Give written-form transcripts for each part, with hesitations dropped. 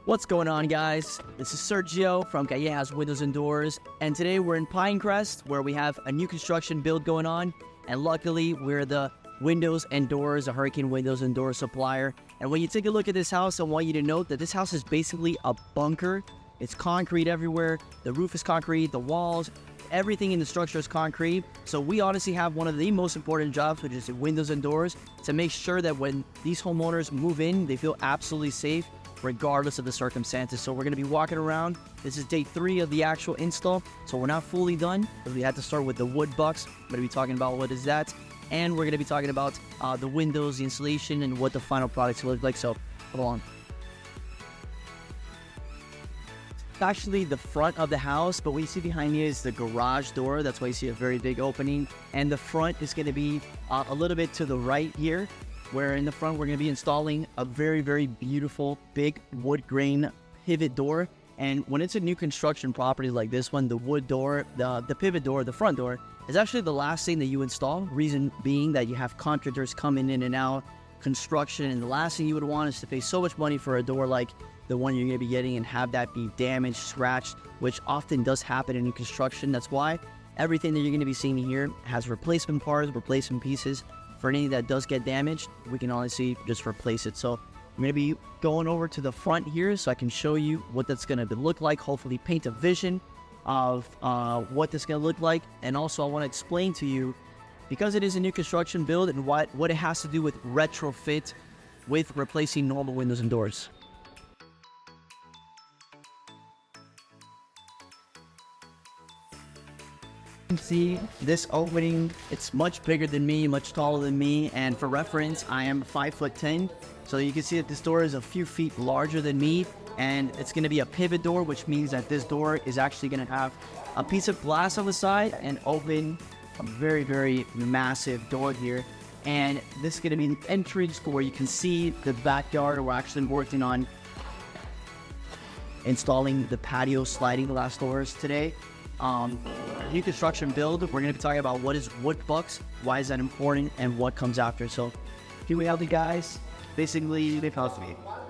What's going on, guys? This is Sergio from ESWindows and Doors, and today we're in Pinecrest where we have a new construction build going on, and luckily we're the windows and doors, a Hurricane windows and doors supplier. And when you take a look at this house, I want you to note that this house is basically a bunker. It's concrete everywhere. The roof is concrete, the walls, everything in the structure is concrete. So we honestly have one of the most important jobs, which is windows and doors, to make sure that when these homeowners move in, they feel absolutely safe regardless of the circumstances. So we're going to be walking around. This is day 3 of the actual install, so we're not fully done, but we had to start with the wood bucks. I'm going to be talking about what is that, and we're going to be talking about the windows, the installation, and what the final products look like. So hold on. Actually the front of the house, but what you see behind me is the garage door. That's why you see a very big opening, and the front is going to be a little bit to the right here, where in the front we're going to be installing a very beautiful big wood grain pivot door. And when it's a new construction property like this one, the wood door, the pivot door, the front door is actually the last thing that you install. Reason being that you have contractors coming in and out, construction, and the last thing you would want is to pay so much money for a door like the one you're going to be getting and have that be damaged, scratched, which often does happen in new construction. That's why everything that you're going to be seeing here has replacement parts, replacement pieces. For anything that does get damaged, we can honestly just replace it. So I'm going to be going over to the front here so I can show you what that's going to look like, hopefully paint a vision of what this is going to look like. And also I want to explain to you, because it is a new construction build, and what it has to do with retrofit with replacing normal windows and doors. See this opening, it's much bigger than me, much taller than me, and for reference I am 5'10", so you can see that this door is a few feet larger than me, and it's going to be a pivot door, which means that this door is actually going to have a piece of glass on the side and open a very massive door here. And this is going to be an entrance where you can see the backyard. We're actually working on installing the patio sliding glass doors today. New construction build, we're going to be talking about what is wood bucks, why is that important, and what comes after. So here we have the guys basically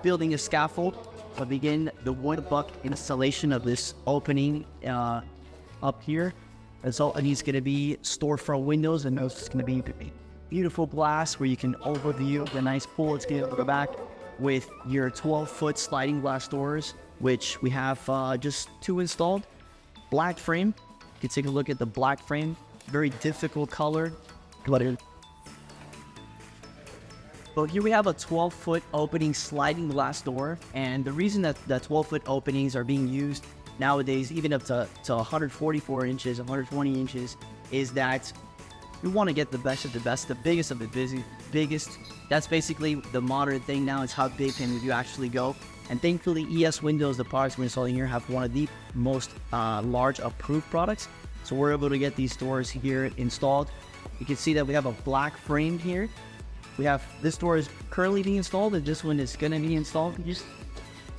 building a scaffold to begin the wood buck installation of this opening up here. And so it's going to be storefront windows, and it's going to be beautiful glass where you can overview the nice pool. It's going to go back with your 12-foot sliding glass doors, which we have just 2 installed. Black frame. You can take a look at the black frame. Very difficult color. So here we have a 12-foot opening sliding glass door, and the reason that the 12-foot openings are being used nowadays, even up to 144 inches, 120 inches, is that you want to get the best of the best, the biggest of the biggest. That's basically the modern thing now, is how big can you actually go. And thankfully, ESWindows, the products we're installing here, have one of the most large approved products. So we're able to get these doors here installed. You can see that we have a black frame here. We have, this door is currently being installed, and this one is going to be installed. It's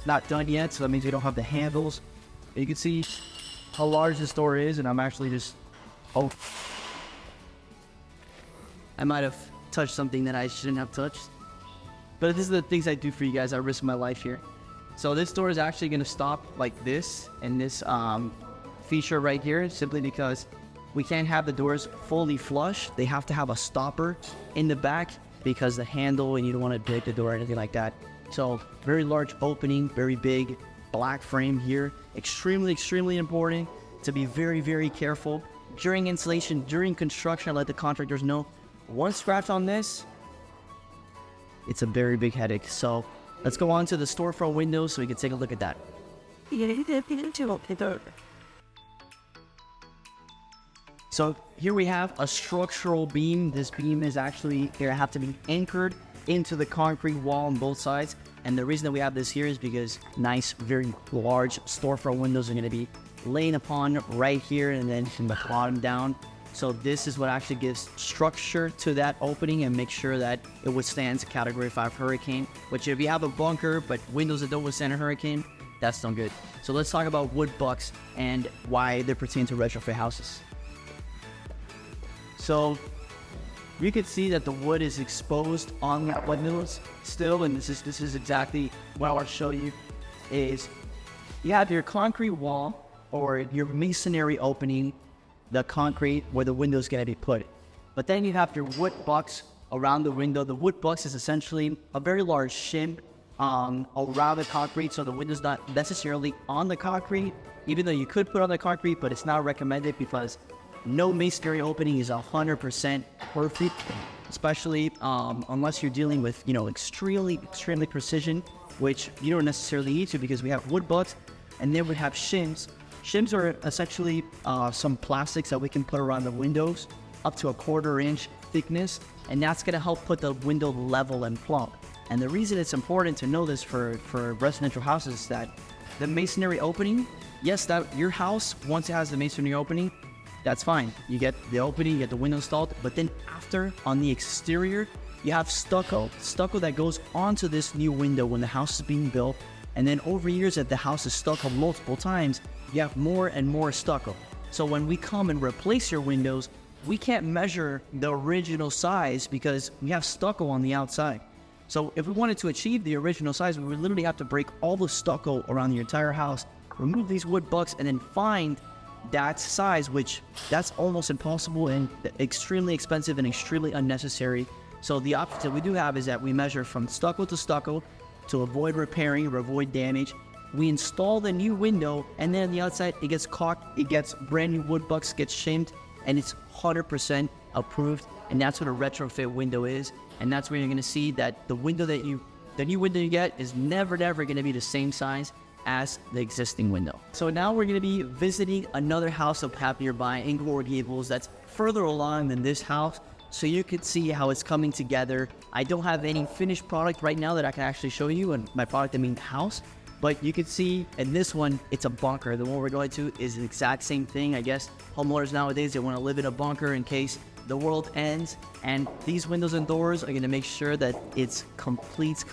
not done yet, so that means we don't have the handles. But you can see how large this door is, and I'm actually just, I might have touched something that I shouldn't have touched. But this is the things I do for you guys. I risk my life here. So this door is actually going to stop like this, and this feature right here, simply because we can't have the doors fully flush. They have to have a stopper in the back because the handle, and you don't want to break the door or anything like that. So very large opening, very big black frame here. Extremely important to be very careful during installation, during construction. Let the contractors know, one scratch on this, it's a very big headache. So let's go on to the storefront windows so we can take a look at that. So here we have a structural beam. This beam is actually going to have to be anchored into the concrete wall on both sides. And the reason that we have this here is because nice, very large storefront windows are going to be laying upon right here, and then from the bottom down. So this is what actually gives structure to that opening and make sure that it withstands a Category 5 hurricane, which if you have a bunker but windows that don't withstand a hurricane, that's no good. So let's talk about wood bucks and why they pertain to retrofit houses. So you can see that the wood is exposed on the windows still, and this is exactly what I'll show you. is you have your concrete wall or your masonry opening, the concrete where the window is going to be put. But then you have your wood box around the window. The wood box is essentially a very large shim around the concrete, so the window's not necessarily on the concrete, even though you could put on the concrete, but it's not recommended because no masonry opening is 100% perfect, especially unless you're dealing with, you know, extremely precision, which you don't necessarily need to because we have wood butts, and then we have shims. Shims are essentially some plastics that we can put around the windows up to a 1/4 inch thickness, and that's going to help put the window level and plump. And the reason it's important to know this for residential houses is that the masonry opening, yes, that your house, once it has the masonry opening, that's fine. You get the opening, you get the window installed, but then after, on the exterior, you have stucco that goes onto this new window when the house is being built. And then over years, if the house is stucco multiple times, you have more and more stucco. So when we come and replace your windows, we can't measure the original size because we have stucco on the outside. So if we wanted to achieve the original size, we would literally have to break all the stucco around the entire house, remove these wood bucks, and then find that size, which that's almost impossible and extremely expensive and extremely unnecessary. So the option that we do have is that we measure from stucco to avoid repairing or avoid damage. We install the new window, and then on the outside, it gets caulked, it gets brand new wood bucks, gets shimmed, and it's 100% approved. And that's what a retrofit window is. And that's where you're going to see that the new window you get is never going to be the same size as the existing window. So now we're going to be visiting another house of have nearby in Coral Gables that's further along than this house, so you could see how it's coming together. I don't have any finished product right now that I can actually show you, and by product I mean house, but you can see in this one, it's a bunker. The one we're going to is the exact same thing. I guess homeowners nowadays, they want to live in a bunker in case the world ends, and these windows and doors are going to make sure that it's complete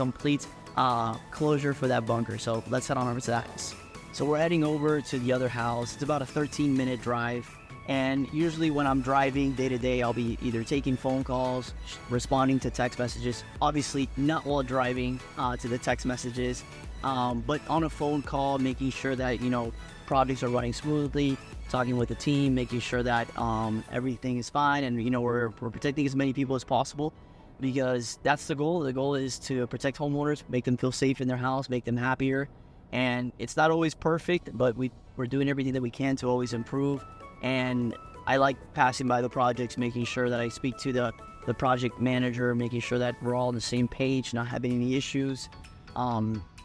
closure for that bunker. So let's head on over to that house. So we're heading over to the other house. It's about a 13-minute drive, and usually when I'm driving day to day, I'll be either taking phone calls, responding to text messages, obviously not while driving to the text messages, but on a phone call, making sure that, you know, projects are running smoothly, talking with the team, making sure that everything is fine, and, you know, we're protecting as many people as possible, because that's the goal. The goal is to protect homeowners, make them feel safe in their house, make them happier. And it's not always perfect, but we're doing everything that we can to always improve. And I like passing by the projects, making sure that I speak to the project manager, making sure that we're all on the same page, not having any issues,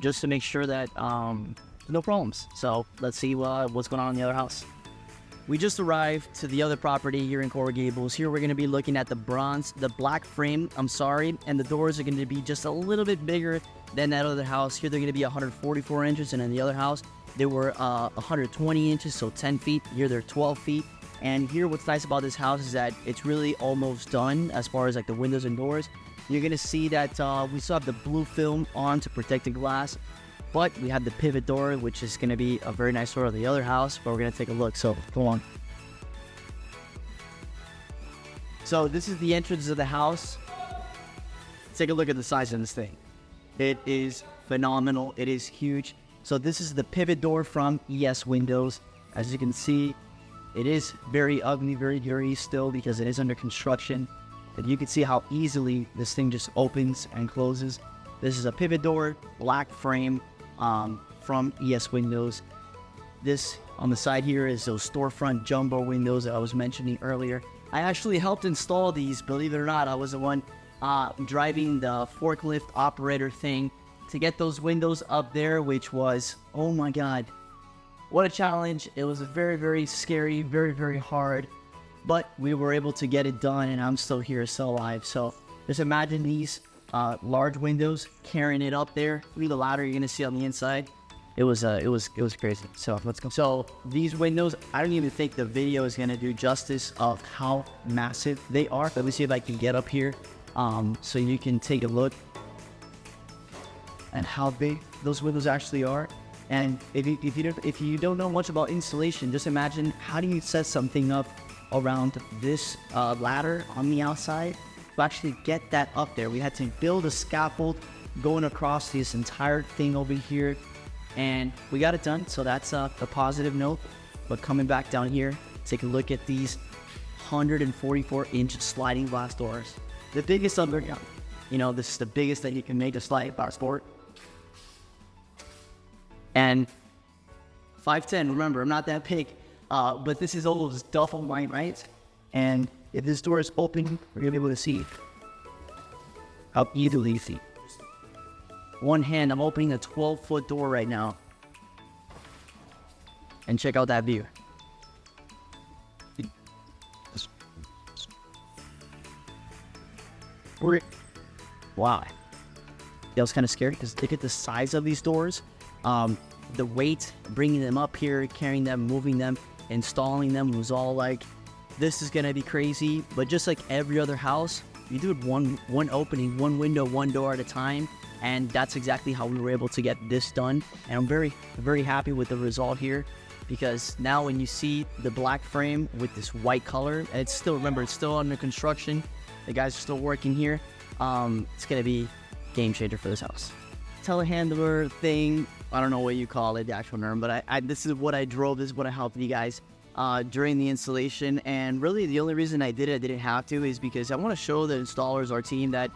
just to make sure that no problems. So let's see what's going on in the other house. We just arrived to the other property here in Coral Gables. Here we're going to be looking at the black frame, and the doors are going to be just a little bit bigger than that other house. Here they're going to be 144 inches, and in the other house, they were 120 inches, so 10 feet. Here they're 12 feet. And here what's nice about this house is that it's really almost done as far as like the windows and doors. You're going to see that we still have the blue film on to protect the glass, but we have the pivot door, which is going to be a very nice door of the other house, but we're going to take a look. So go on. So this is the entrance of the house. Take a look at the size of this thing. It is phenomenal. It is huge. So this is the pivot door from ESWindows. As you can see, it is very ugly, very dirty still because it is under construction. But you can see how easily this thing just opens and closes. This is a pivot door, black frame from ESWindows. This on the side here is those storefront jumbo windows that I was mentioning earlier. I actually helped install these, believe it or not. I was the one driving the forklift operator thing to get those windows up there, which was, oh my God, what a challenge. It was very, very scary, very, very hard, but we were able to get it done, and I'm still here, still alive. So just imagine these large windows carrying it up there through the ladder you're gonna see on the inside. It was crazy. So let's go. So these windows, I don't even think the video is gonna do justice of how massive they are. Let me see if I can get up here so you can take a look at how big those windows actually are. And if you don't know much about installation, just imagine, how do you set something up around this ladder on the outside to actually get that up there? We had to build a scaffold going across this entire thing over here. and we got it done. So that's a positive note. But coming back down here, take a look at these 144-inch sliding glass doors. The biggest of them, you know, this is the biggest that you can make a sliding glass door. And 5'10", remember, I'm not that big, but this is almost duffel mine, right? And if this door is open, we're gonna be able to see how easily you see. One hand, I'm opening a 12-foot door right now. And check out that view. Wow. That was kind of scary because look at the size of these doors. The weight, bringing them up here, carrying them, moving them, installing them was all like, this is gonna be crazy. But just like every other house, you do it one opening, one window, one door at a time. And that's exactly how we were able to get this done. And I'm very, very happy with the result here, because now when you see the black frame with this white color, and it's still, remember, it's still under construction. The guys are still working here. It's gonna be a game changer for this house. Telehandler thing, I don't know what you call it, the actual term, but this is what I drove, this is what I helped you guys during the installation. And really the only reason I didn't have to, is because I want to show the installers, our team, that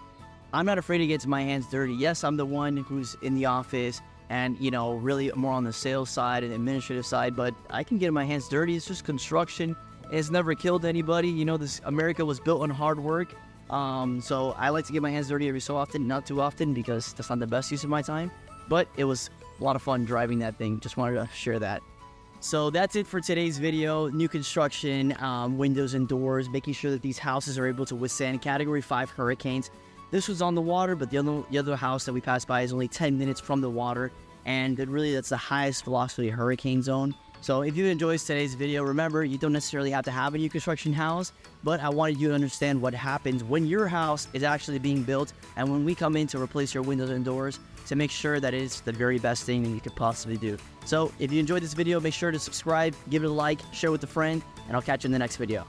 I'm not afraid to get my hands dirty. Yes, I'm the one who's in the office and, you know, really more on the sales side and administrative side, but I can get my hands dirty. It's just construction. It's never killed anybody. You know, this America was built on hard work. So I like to get my hands dirty every so often, not too often, because that's not the best use of my time, but it was a lot of fun driving that thing. Just wanted to share that. So that's it for today's video. New construction, windows and doors, making sure that these houses are able to withstand Category 5 hurricanes. This was on the water, but the other house that we passed by is only 10 minutes from the water, and really that's the highest velocity hurricane zone. So if you enjoyed today's video, remember, you don't necessarily have to have a new construction house, but I wanted you to understand what happens when your house is actually being built and when we come in to replace your windows and doors, to make sure that it's the very best thing that you could possibly do. So if you enjoyed this video, make sure to subscribe, give it a like, share with a friend, and I'll catch you in the next video.